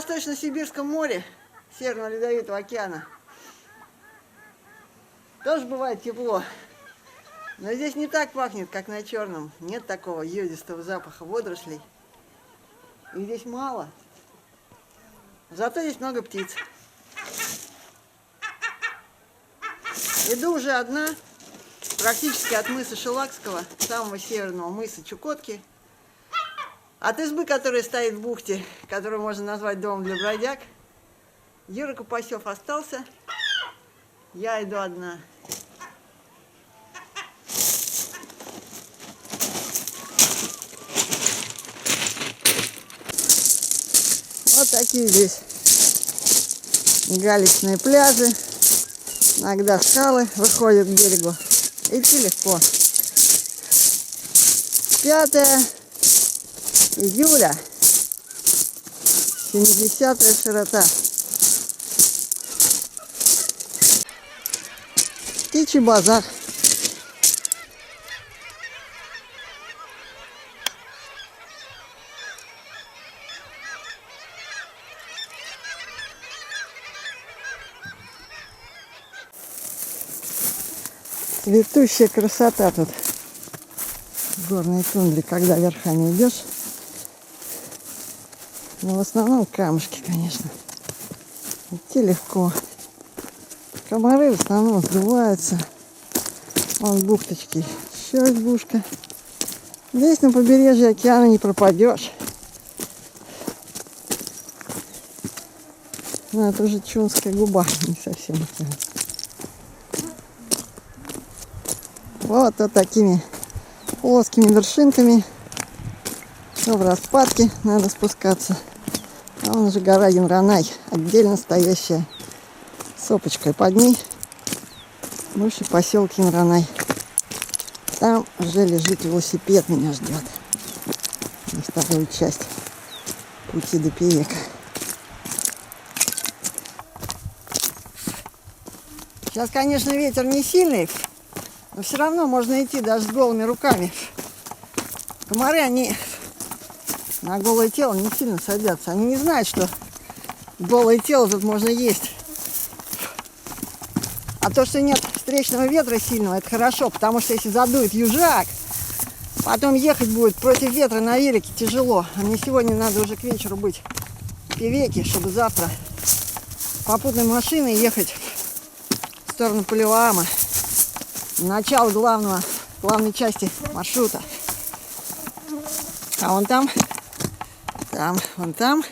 Восточно-Сибирском море Северного Ледовитого океана тоже бывает тепло. Но здесь не так пахнет, как на Черном. Нет такого йодистого запаха водорослей. И здесь мало. Зато здесь много птиц. Иду уже одна, практически от мыса Шелакского, самого северного мыса Чукотки. От избы, которая стоит в бухте, которую можно назвать домом для бродяг, Юра Копасев остался. Я иду одна. Вот такие здесь галечные пляжи. Иногда скалы выходят к берегу. Идти легко. 5 июля. 70-я широта. Птичий базар. Цветущая красота тут в горной тундре, когда верхами идешь. Но в основном камушки, конечно. Идти легко. Комары в основном сдуваются. Вон бухточки. Еще избушка. Здесь на побережье океана не пропадешь. Ну, это уже Чунская губа, не совсем океан. Вот такими плоскими вершинками. Все в распадке, надо спускаться. А вон же гора Янранай, отдельно стоящая сопочкой под ней. Бывший поселок Янранай. Там уже лежит велосипед, меня ждет. На вторую часть пути до Певека. Сейчас, конечно, ветер не сильный, но все равно можно идти даже с голыми руками. Комары, они на голое тело не сильно садятся. Они не знают, что голое тело тут можно есть. А то, что нет встречного ветра сильного, это хорошо, потому что если задует южак, потом ехать будет против ветра на велике тяжело. А мне сегодня надо уже к вечеру быть в Певеке, чтобы завтра попутной машиной ехать в сторону Палеваама. Начало главной части маршрута. А вон там, вон там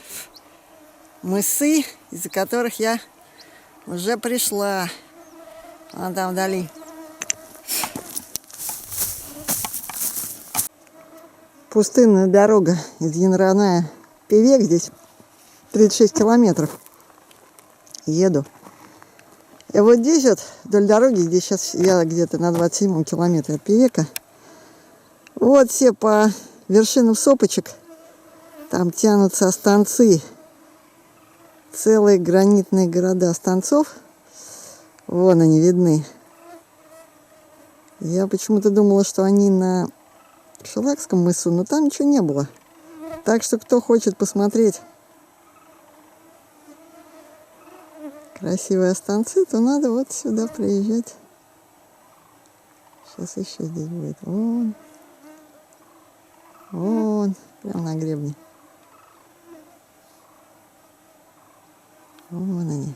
мысы, из-за которых я уже пришла. Вон там вдали. Пустынная дорога из Янраная в Певек. Здесь 36 километров. Еду. И вот здесь вот, вдоль дороги, здесь сейчас я где-то на 27-м километре от Певека. Вот все по вершинам сопочек. Там тянутся останцы. Целые гранитные города останцов. Вон они видны. Я почему-то думала, что они на Шелакском мысу, но там ничего не было. Так что, кто хочет посмотреть красивые останцы, то надо вот сюда приезжать. Сейчас еще здесь будет. Вон, прямо на гребне. Вон они.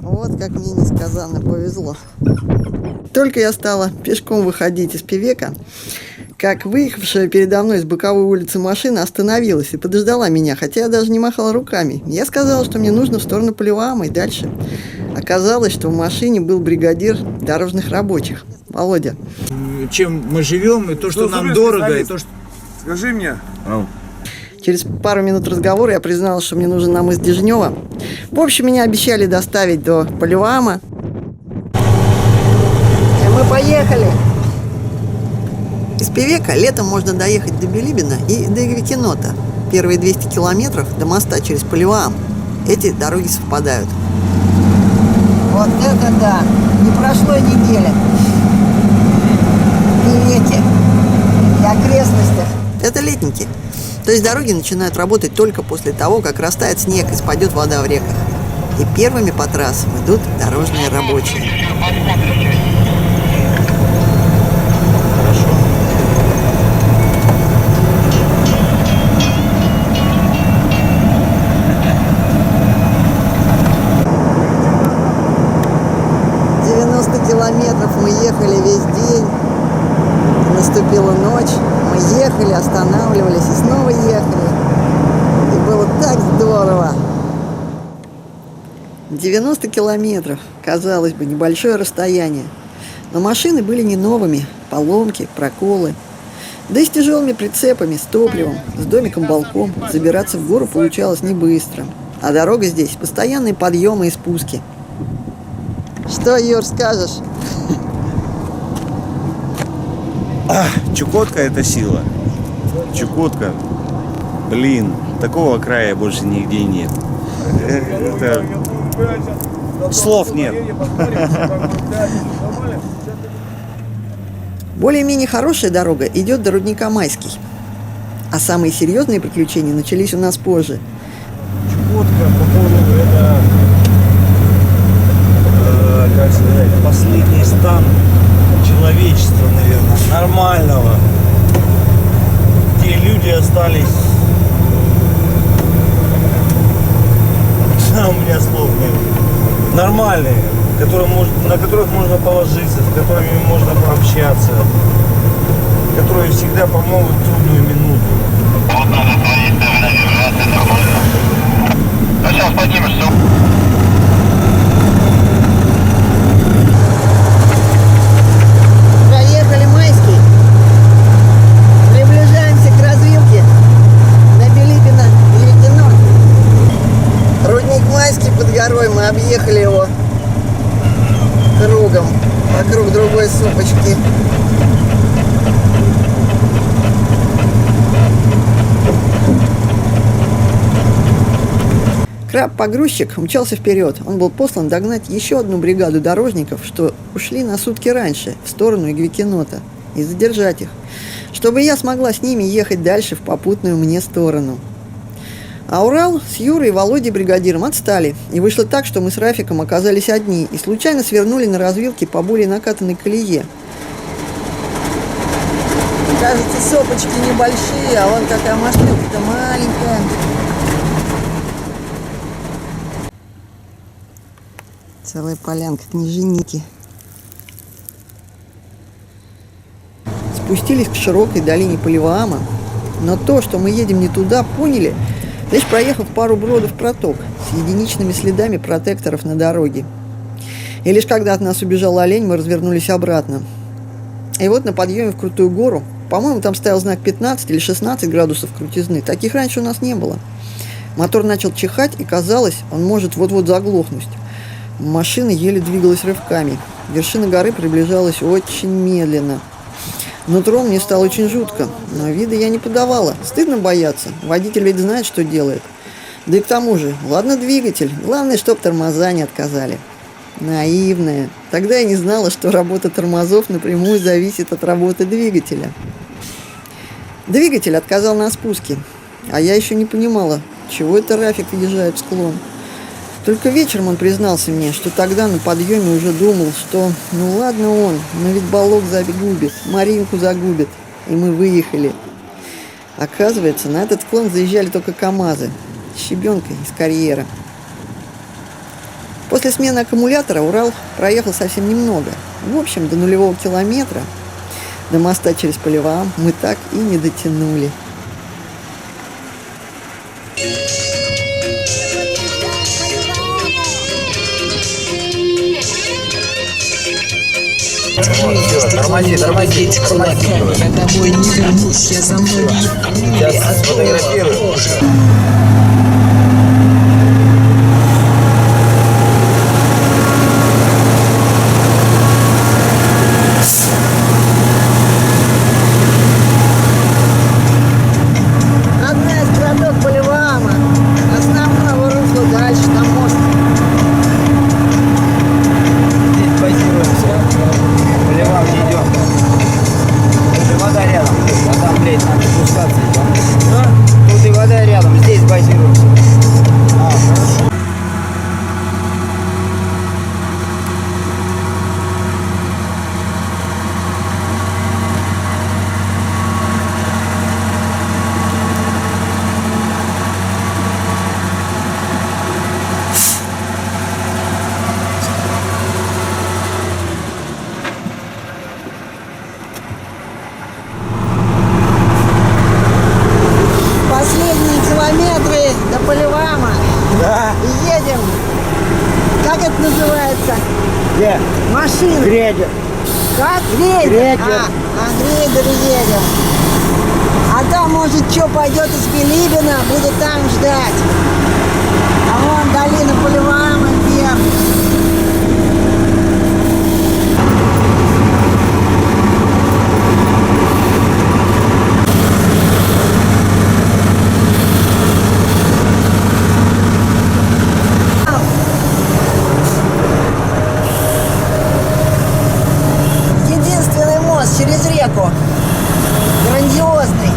Вот как мне несказанно повезло. Только я стала пешком выходить из Певека, как выехавшая передо мной с боковой улицы машина остановилась и подождала меня, хотя я даже не махала руками. Я сказала, что мне нужно в сторону Палеваама и дальше. Оказалось, что в машине был бригадир дорожных рабочих, Володя. Чем мы живем, и то, что нам дорого, и то, что... Скажи мне. Через пару минут разговора я призналась, что мне нужен на мыс Дежнева. В общем, меня обещали доставить до Палеваама. И мы поехали. Из Певека летом можно доехать до Билибина и до Игвикинота. Первые 200 километров до моста через Палеваам. Эти дороги совпадают. Вот это да! Не прошло недели. В Певеке и окрестностях. Это Летники. То есть дороги начинают работать только после того, как растает снег и спадет вода в реках. И первыми по трассам идут дорожные рабочие. 90 километров мы ехали весь день. Наступила ночь. Мы ехали, останавливались и снова ехали. И было так здорово. 90 километров, казалось бы, небольшое расстояние. Но машины были не новыми. Поломки, проколы. Да и с тяжелыми прицепами, с топливом, с домиком-балком забираться в гору получалось не быстро. А дорога здесь – постоянные подъемы и спуски. Что, Юр, скажешь? Чукотка — это сила. Чукотка, блин, такого края больше нигде нет. Это... Слов нет. Более-менее хорошая дорога идет до рудника Майский. А самые серьезные приключения начались у нас позже. Чукотка, по-моему, это, как сказать, последний стан человечества, наверное, нормального, где люди остались. У меня слов нет. Нормальные, на которых можно положиться, с которыми можно пообщаться, которые всегда помогут в трудную минуту. Вот надо твоей стороны держаться нормально. Ну сейчас поднимешься. Проехали Майский. Приближаемся к развилке на Билибино и Ледяно. Рудник Майский под горой, мы объехали его кругом, вокруг другой сопочки. Краб-погрузчик умчался вперед. Он был послан догнать еще одну бригаду дорожников, что ушли на сутки раньше, в сторону Игвикинота, и задержать их, чтобы я смогла с ними ехать дальше в попутную мне сторону. А Урал с Юрой и Володей бригадиром отстали, и вышло так, что мы с Рафиком оказались одни и случайно свернули на развилке по более накатанной колее. Кажется, сопочки небольшие, а вон какая машинка-то маленькая. Целая полянка княженики. Спустились к широкой долине Поливаама, но то, что мы едем не туда, поняли, лишь проехав пару бродов проток с единичными следами протекторов на дороге. И лишь когда от нас убежал олень, мы развернулись обратно. И вот на подъеме в крутую гору, по-моему, там стоял знак 15 или 16 градусов крутизны. Таких раньше у нас не было. Мотор начал чихать, и казалось, он может вот-вот заглохнуть. Машина еле двигалась рывками. Вершина горы приближалась очень медленно. Нутром мне стало очень жутко, но вида я не подавала. Стыдно бояться. Водитель ведь знает, что делает. Да и к тому же, ладно двигатель, главное, чтоб тормоза не отказали. Наивная. Тогда я не знала, что работа тормозов напрямую зависит от работы двигателя. Двигатель отказал на спуске, а я еще не понимала, чего это Рафик въезжает в склон. Только вечером он признался мне, что тогда на подъеме уже думал, что ну ладно он, но ведь Балок загубит, Маринку загубит. И мы выехали. Оказывается, на этот склон заезжали только КАМАЗы с щебенкой из карьера. После смены аккумулятора Урал проехал совсем немного. В общем, до 0 километра, до моста через Поливаам, мы так и не дотянули. Тормози. Я домой не вернусь, я за мной. Сейчас сфотографирую. Одна из проток Поливаама. Основного русла дальше, там мост. Здесь базируемся. Поливам не идем. Вода рядом. А там, блядь, надо спускаться. Да? Где? Машина. Грейдер. Как? Грейдер. Грейдер. Грейдер едем. А там, может, что, пойдет из Билибина, будет там ждать. А вон долина Поливаема вверх. Единственный мост через реку. Грандиозный.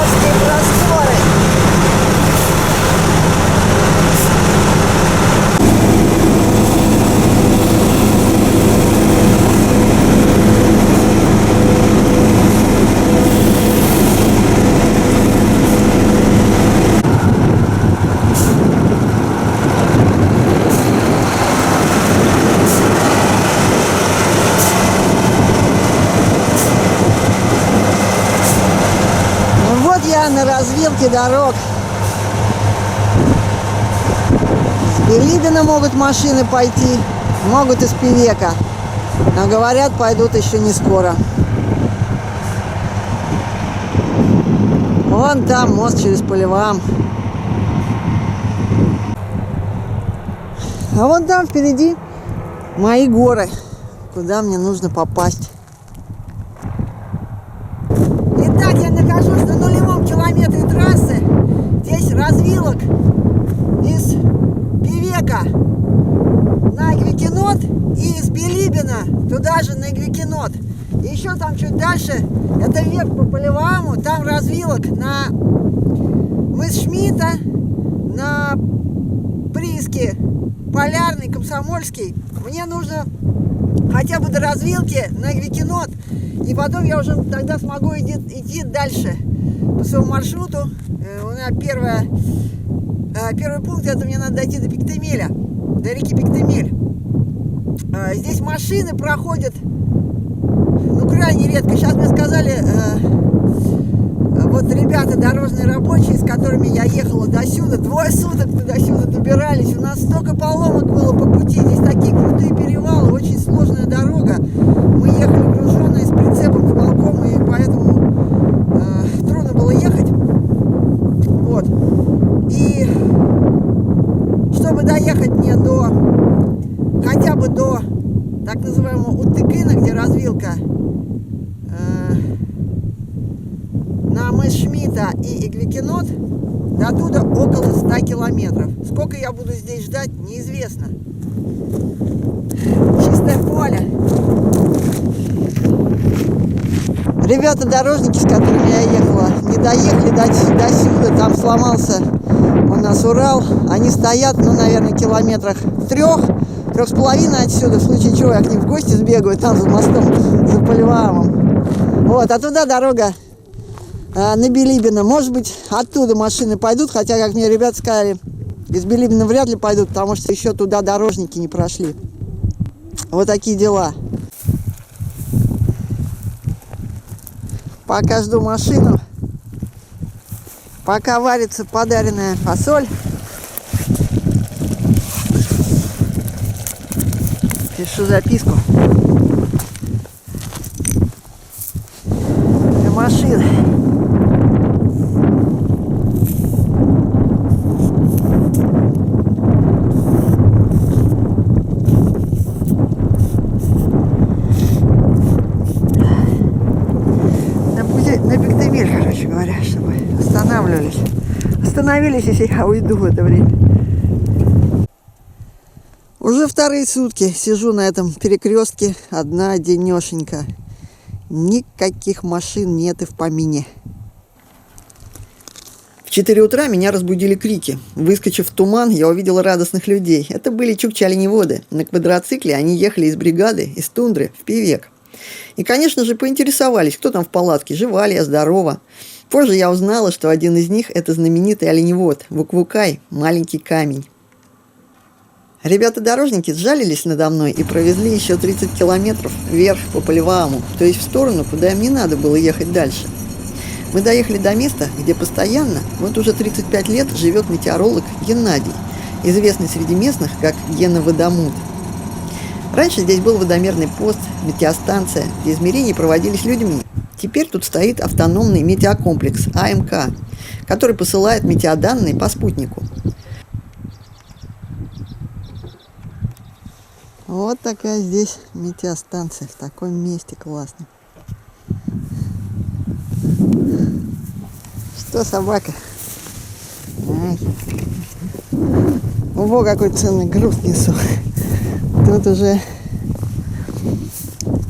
Чудесные просторы. Ну вот я на развилке дорог. С Билибина могут машины пойти, могут из Певека. Но говорят, пойдут еще не скоро. Вон там мост через Поливаем. А вон там впереди мои горы, куда мне нужно попасть. Итак, я нахожусь на нулевом километре трассы. Здесь развилок из Певека на Игвикинот и из Билибина туда же на Игвикинот. И еще там чуть дальше, это вверх по Поливаему, там развилок на мыс Шмидта, на прииске Полярный, Комсомольский. Мне нужно хотя бы до развилки на Игвикинот, и потом я уже тогда смогу идти дальше по своему маршруту. У меня первый пункт, это мне надо дойти до Пиктемеля, до реки Пиктемель. Здесь машины проходят, ну, крайне редко. Сейчас мне сказали, вот ребята, дорожные рабочие, с которыми я ехала до сюда, 2 суток мы до сюда добирались. У нас столько поломок было по пути. Здесь такие крутые перевалы, очень сложная дорога. Мы ехали груженные с прицепом, с волком, и поэтому трудно было ехать. Вот. И чтобы доехать мне хотя бы до так называемого Утыкына, где развилка, на мыс Шмидта и Игвикинот, до туда около 100 километров. Сколько я буду здесь ждать, неизвестно. Чистое поле. Ребята, дорожники, с которыми я ехала, не доехали до сюда. Там сломался у нас Урал. Они стоят, ну, наверное, километрах 3-3,5 отсюда. В случае чего я к ним в гости сбегаю, там за мостом, за Поливаемом. Вот, а туда дорога на Билибина. Может быть, оттуда машины пойдут, хотя, как мне ребята сказали, из Билибина вряд ли пойдут, потому что еще туда дорожники не прошли. Вот такие дела. Пока жду машину, пока варится подаренная фасоль, пишу записку для машины. На Пиктемель, короче говоря, чтобы остановились, если я уйду в это время. Уже вторые сутки сижу на этом перекрестке, одна денешенька. Никаких машин нет и в помине. В 4 утра меня разбудили крики. Выскочив в туман, я увидела радостных людей. Это были чукчи-оленеводы. На квадроцикле они ехали из бригады, из тундры в Певек. И, конечно же, поинтересовались, кто там в палатке, жива ли я, здорова. Позже я узнала, что один из них – это знаменитый оленевод Вуквукай, маленький камень. Ребята-дорожники сжалились надо мной и провезли еще 30 километров вверх по Поливаему, то есть в сторону, куда им не надо было ехать дальше. Мы доехали до места, где постоянно, вот уже 35 лет, живет метеоролог Геннадий, известный среди местных как Гена Водомут. Раньше здесь был водомерный пост, метеостанция, где измерения проводились людьми. Теперь тут стоит автономный метеокомплекс АМК, который посылает метеоданные по спутнику. Вот такая здесь метеостанция, в таком месте классно. Что, собака? Ай. Ого, какой ценный груз несу. Тут уже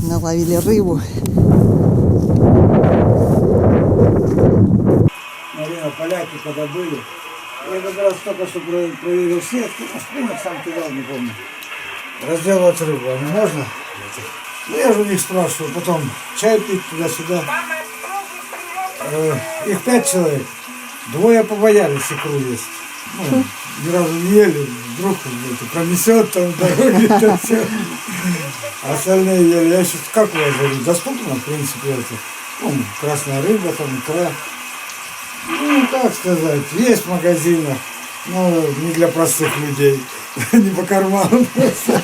наловили рыбу. Наверное, поляки когда были. Я как раз только что проверил сетку, спиннер сам кидал, не помню. Разделывать рыбу, а не можно? Ну, я же у них спрашиваю, потом чай пить туда-сюда. Их 5 человек, 2 побоялись икру есть. Ну, ни разу не ели, вдруг это пронесет там дороги, это все. А остальные ели. Я сейчас, как у вас говорю, доступно, в принципе, это. Ну, красная рыба, там, икра. Ну, как сказать, есть в магазинах, но не для простых людей, не по карману просто.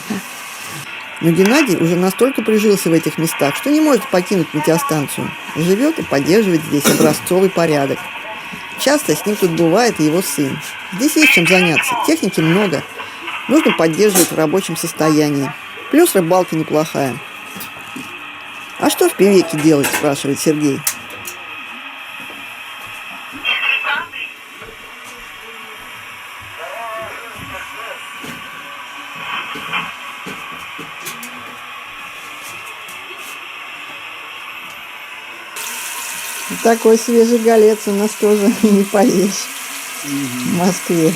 Но Геннадий уже настолько прижился в этих местах, что не может покинуть метеостанцию. Живет и поддерживает здесь образцовый порядок. Часто с ним тут бывает и его сын. Здесь есть чем заняться, техники много. Нужно поддерживать в рабочем состоянии. Плюс рыбалка неплохая. «А что в Певеке делать?» – спрашивает Сергей. Такой свежий голец у нас тоже не поешь в Москве.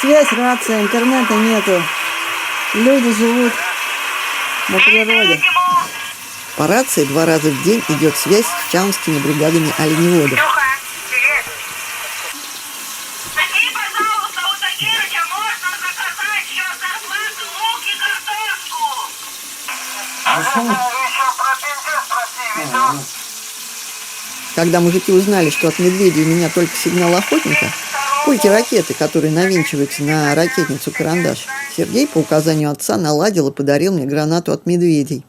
Связь, рация, интернета нету. Люди живут на природе. По рации 2 раза в день идет связь с чаунскими бригадами оленеводов. Какие, пожалуйста, у Тагирыча можно заказать сейчас зарплату, лук и картошку? Когда мужики узнали, что от медведя у меня только сигнал охотника, пульки ракеты, которые навинчиваются на ракетницу «Карандаш», Сергей по указанию отца наладил и подарил мне гранату от медведей.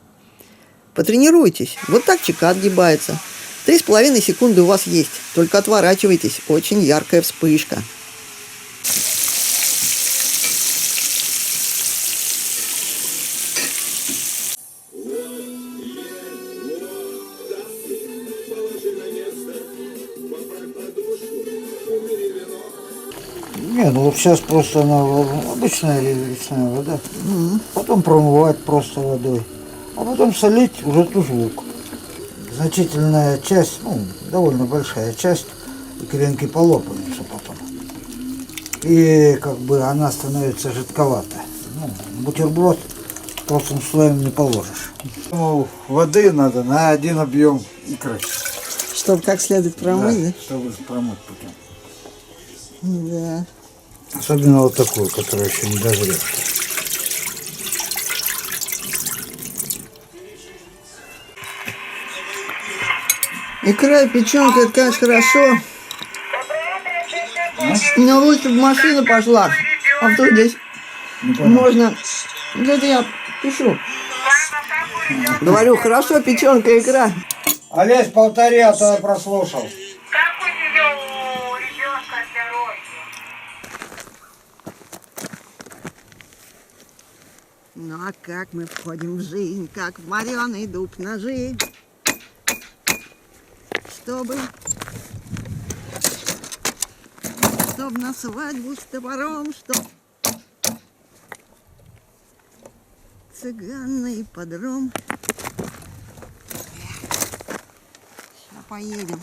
Потренируйтесь, вот так чека отгибается. 3,5 секунды у вас есть, только отворачивайтесь, очень яркая вспышка. Не, ну вот сейчас просто она обычная речная вода. Потом промывать просто водой. А потом солить уже тоже лук. Значительная часть, ну, довольно большая часть икринки полопается потом. И как бы она становится жидковатая. Ну, бутерброд толстым слоем не положишь. Ну, воды надо на 1 объем икры. Чтобы как следует промыть, да? Чтобы промыть потом. Да. Особенно вот такую, которая еще не дозрела. Икра и печенка, это, конечно, хорошо. Но лучше в машину пошла. А то здесь можно... Это я пишу. Говорю, хорошо, печенка, икра. Олесь, повтори, а то я прослушал. Как у нее у ребенка здоровье? Ну а как мы входим в жизнь, как в мореный дуб ножи, чтобы на свадьбу с топором, чтоб цыганный подром. Сейчас поедем.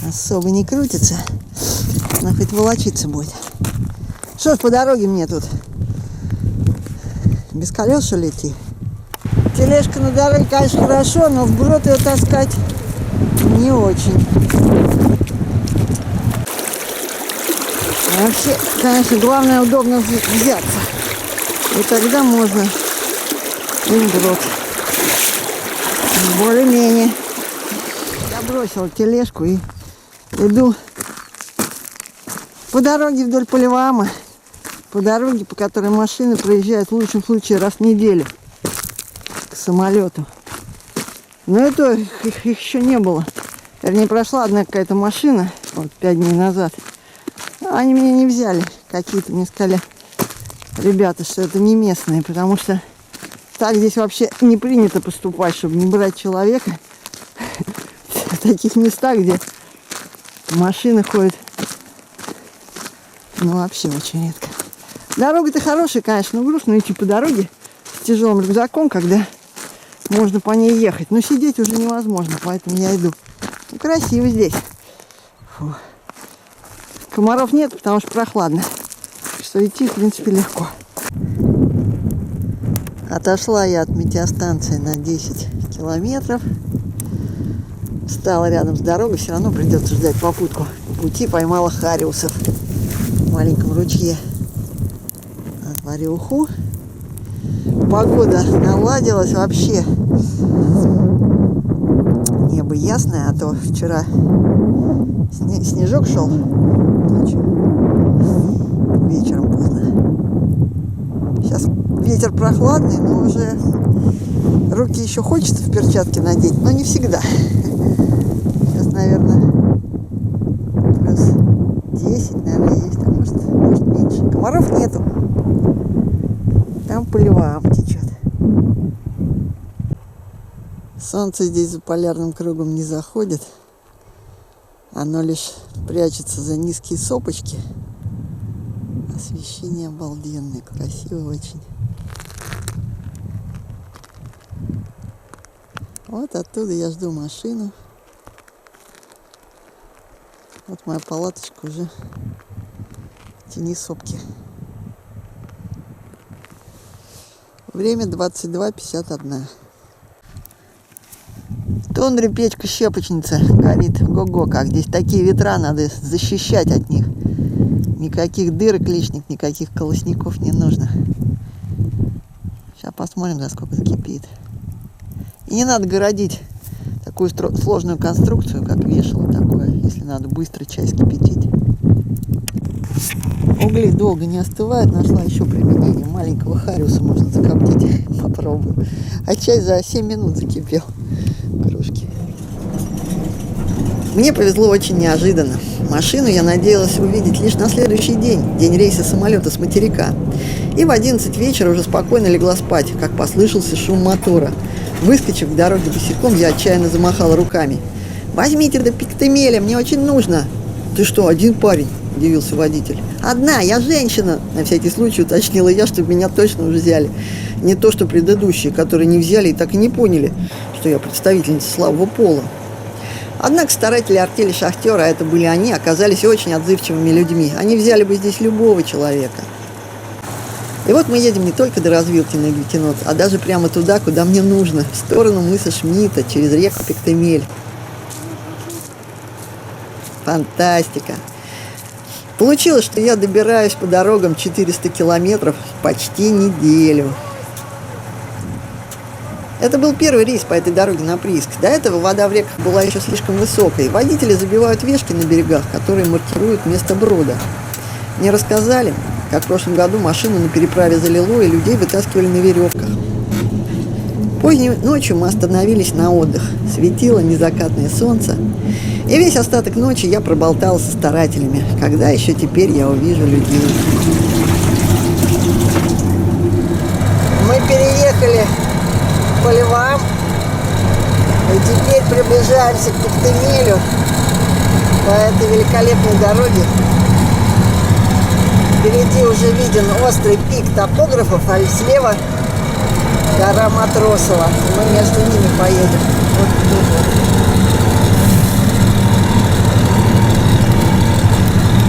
Особо не крутится, но хоть волочиться будет. Что ж по дороге мне тут? Без колес, что ли, идти? Тележка на дороге, конечно, хорошо, но вброд ее таскать не очень. А вообще, конечно, главное удобно взяться. И тогда можно и вброд. Более-менее. Я бросила тележку и иду по дороге вдоль Поливаама. По дороге, по которой машины проезжают в лучшем случае раз в неделю к самолету. Но это их еще не было. Вернее, прошла одна какая-то машина, вот 5 дней назад. Они меня не взяли. Какие-то мне сказали ребята, что это не местные, потому что так здесь вообще не принято поступать, чтобы не брать человека в таких местах, где машины ходят. Ну, вообще очень редко. Дорога-то хорошая, конечно, но грустно идти по дороге с тяжелым рюкзаком, когда можно по ней ехать. Но сидеть уже невозможно, поэтому я иду. Ну, красиво здесь. Фу. Комаров нет, потому что прохладно. Что идти, в принципе, легко. Отошла я от метеостанции на 10 километров. Встала рядом с дорогой, все равно придется ждать попутку. По пути поймала хариусов в маленьком ручье. Отварю уху. Погода наладилась вообще. Небо ясное, а то вчера снежок шел ночью, вечером поздно. Сейчас ветер прохладный, но уже руки еще хочется в перчатки надеть, но не всегда. Сейчас, наверное, плюс 10, наверное, есть, а может меньше. Комаров нету. Там Поливаам течет. Солнце здесь за полярным кругом не заходит. Оно лишь прячется за низкие сопочки. Освещение обалденное, красиво очень. Вот оттуда я жду машину. Вот моя палаточка уже в тени сопки. Время 22:51. В тундре печка-щепочница горит. Го-го, как здесь такие ветра, надо защищать от них. Никаких дырок лишних, никаких колосников не нужно. Сейчас посмотрим, за сколько закипит. И не надо городить такую сложную конструкцию, как вешало такое, если надо быстро чай скипятить. Угли долго не остывают, нашла еще применение. Маленького хариуса можно закоптить. Попробую. А чай за 7 минут закипел в кружке. Мне повезло очень неожиданно. Машину я надеялась увидеть лишь на следующий день, день рейса самолета с материка. И в 11 вечера уже спокойно легла спать, как послышался шум мотора. Выскочив к дороге босиком, я отчаянно замахала руками. «Возьмите до Пиктемеля, мне очень нужно!» «Ты что, один парень?» – удивился водитель. «Одна, я женщина!» – на всякий случай уточнила я, чтобы меня точно уже взяли. Не то, что предыдущие, которые не взяли и так и не поняли, что я представительница слабого пола. Однако старатели артели «Шахтера», а это были они, оказались очень отзывчивыми людьми. Они взяли бы здесь любого человека. И вот мы едем не только до развилки на Гвикинот, а даже прямо туда, куда мне нужно, в сторону мыса Шмидта, через реку Пиктемель. Фантастика! Получилось, что я добираюсь по дорогам 400 километров почти неделю. Это был первый рейс по этой дороге на прииск. До этого вода в реках была еще слишком высокой. Водители забивают вешки на берегах, которые маркируют место брода. Мне рассказали, как в прошлом году машину на переправе залило, и людей вытаскивали на веревках. Поздней ночью мы остановились на отдых. Светило незакатное солнце. И весь остаток ночи я проболтала со старателями. Когда еще теперь я увижу людей? Мы переехали в Поливаам. И теперь приближаемся к Пиктемелю по этой великолепной дороге. Впереди уже виден острый пик топографов, а слева гора Матросова. Мы между ними поедем. Вот тут.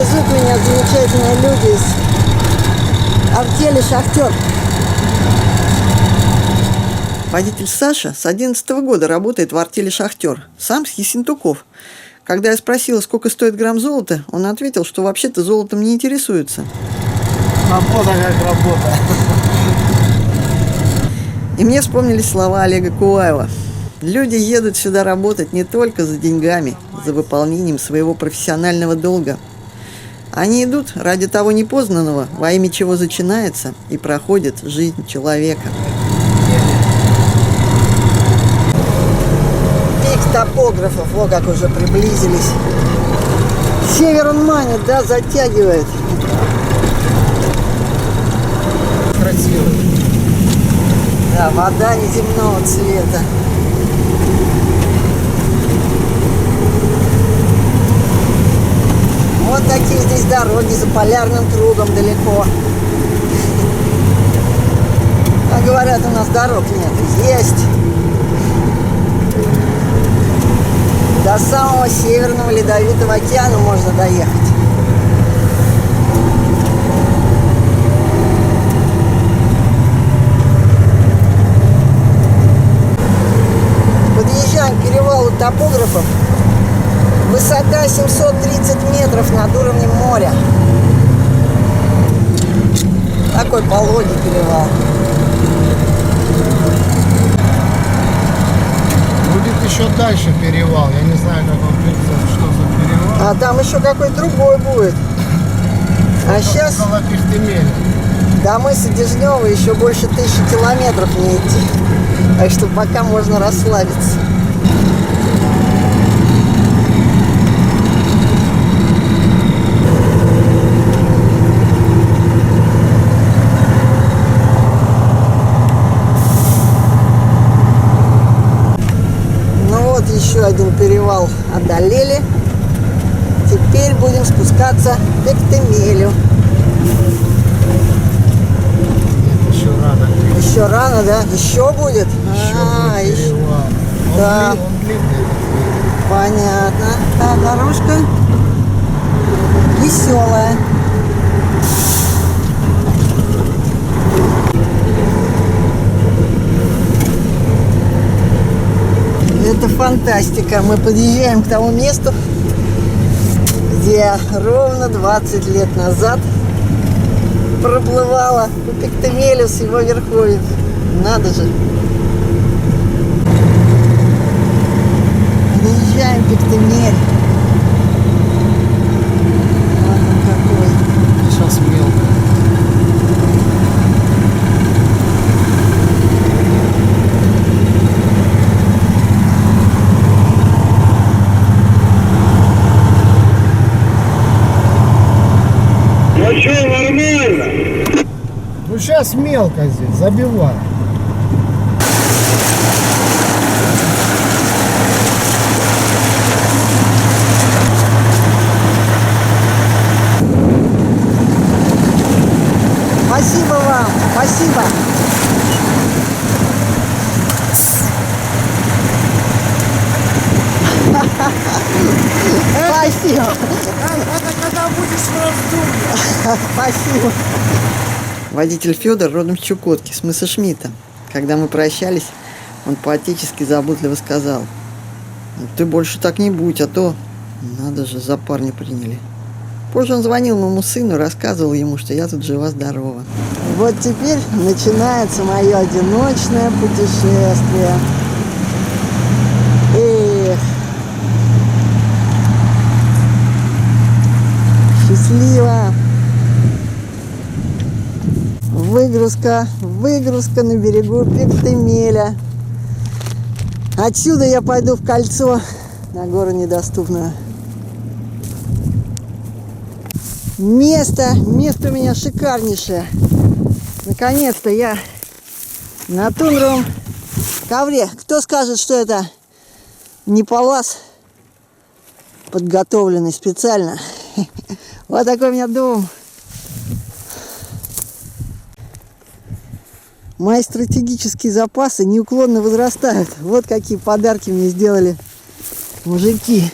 Везут меня замечательные люди из артели «Шахтер». Водитель Саша с 11 года работает в артели «Шахтер». Сам с Ессентуков. Когда я спросила, сколько стоит грамм золота, он ответил, что вообще-то золотом не интересуется. Работа как работа. И мне вспомнились слова Олега Куваева. Люди едут сюда работать не только за деньгами, за выполнением своего профессионального долга. Они идут ради того непознанного, во имя чего начинается и проходит жизнь человека. Пик топографов, вот как уже приблизились. Север он манит, да, затягивает. Красиво. Да, вода неземного цвета. Вот такие здесь дороги за полярным кругом далеко. А говорят, у нас дорог нет. Есть. До самого Северного Ледовитого океана можно доехать. Подъезжаем к перевалу топографов. Высота 730 метров над уровнем моря. Такой пологий перевал. Будет еще дальше перевал. Я не знаю, как он длится, что за перевал. А там еще какой-то другой будет. А сейчас Около Пихтемеля. до мыса Дежнева еще больше 1000 километров не идти. Так что пока можно расслабиться. Еще один перевал одолели. Теперь будем спускаться к Пихтемелю. Еще рано. Еще рано, да? Еще будет? Еще будет перевал. Да. Он длинный. Понятно. А дорожка веселая. Это фантастика. Мы подъезжаем к тому месту, где ровно 20 лет назад проплывала по Пихтемелю с его верховьев. Надо же. Подъезжаем в Пихтемель. Вот он какой. Сейчас мелко. Ну что, нормально? Ну сейчас мелко здесь, забивай. Спасибо вам. Спасибо. Спасибо. Это когда будешь в раздумье. Спасибо. Водитель Федор родом с Чукотки, с мыса Шмидта. Когда мы прощались, он поотечески заботливо сказал: «Ну, ты больше так не будь, а то, надо же, за парня приняли». Позже он звонил моему сыну и рассказывал ему, что я тут жива-здорова. Вот теперь начинается мое одиночное путешествие. Эх. Счастливо. Выгрузка на берегу Пихтемеля. Отсюда я пойду в кольцо на гору недоступную. Место у меня шикарнейшее. Наконец-то я на тундровом ковре. Кто скажет, что это не палас, подготовленный специально? Вот такой у меня дом. Мои стратегические запасы неуклонно возрастают. Вот какие подарки мне сделали мужики.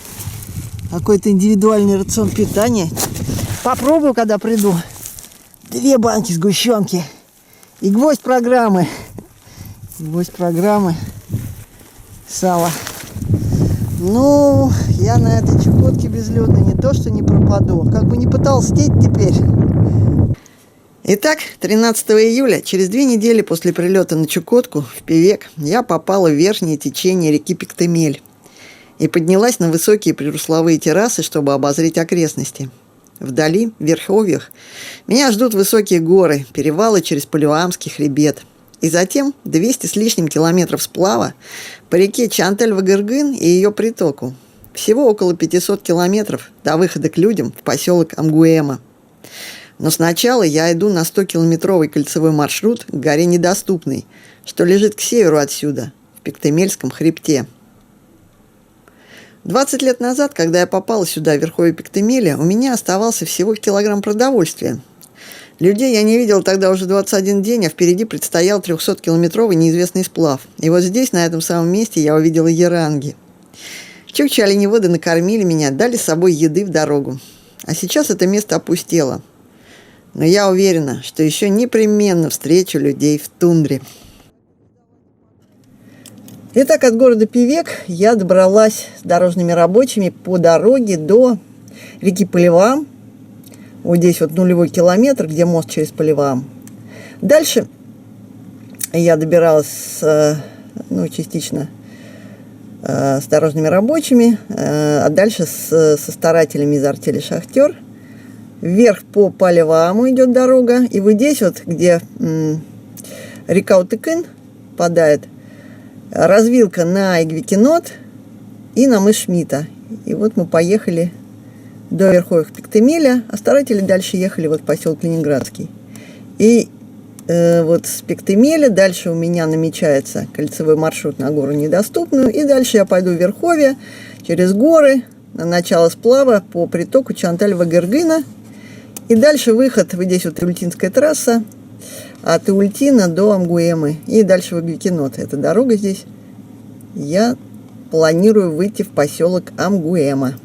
Какой-то индивидуальный рацион питания. Попробую, когда приду. 2 банки сгущенки. И гвоздь программы. Гвоздь программы. Сало. Ну, я на этой Чукотке безлюдной не то, что не пропаду. Как бы не потолстеть теперь. Итак, 13 июля, через 2 недели после прилета на Чукотку, в Певек, я попала в верхнее течение реки Пиктемель и поднялась на высокие прирусловые террасы, чтобы обозреть окрестности. Вдали, в верховьях, меня ждут высокие горы, перевалы через Палюамский хребет. И затем 200 с лишним километров сплава по реке Чанталь-Вагыргын и ее притоку. Всего около 500 километров до выхода к людям в поселок Амгуэма. Но сначала я иду на 100-километровый кольцевой маршрут к горе Недоступной, что лежит к северу отсюда, в Пиктемельском хребте. 20 лет назад, когда я попала сюда, в верховье Пиктемеля, у меня оставался всего килограмм продовольствия. Людей я не видела тогда уже 21 день, а впереди предстоял 300-километровый неизвестный сплав. И вот здесь, на этом самом месте, я увидела яранги. Чукчи оленеводы накормили меня, дали с собой еды в дорогу. А сейчас это место опустело. Но я уверена, что еще непременно встречу людей в тундре. Итак, от города Певек я добралась с дорожными рабочими по дороге до реки Палевам. Вот здесь вот 0-й километр, где мост через Палевам. Дальше я добиралась, частично с дорожными рабочими, а дальше со старателями из артели «Шахтер». Вверх по Палеваму идет дорога. И вот здесь вот, где река Утыкын впадает, развилка на Игвикинот и на мыс Шмидта. И вот мы поехали до верховьев Пиктемеля, а старатели дальше ехали вот в поселок Ленинградский. И вот с Пиктемеля дальше у меня намечается кольцевой маршрут на гору Недоступную. И дальше я пойду в верховье через горы на начало сплава по притоку Чанталь-Вагыргына. И дальше выход, вот здесь вот Иультинская трасса, от Иультина до Амгуэмы. И дальше в Игвикинот. Это дорога здесь. Я планирую выйти в поселок Амгуэма.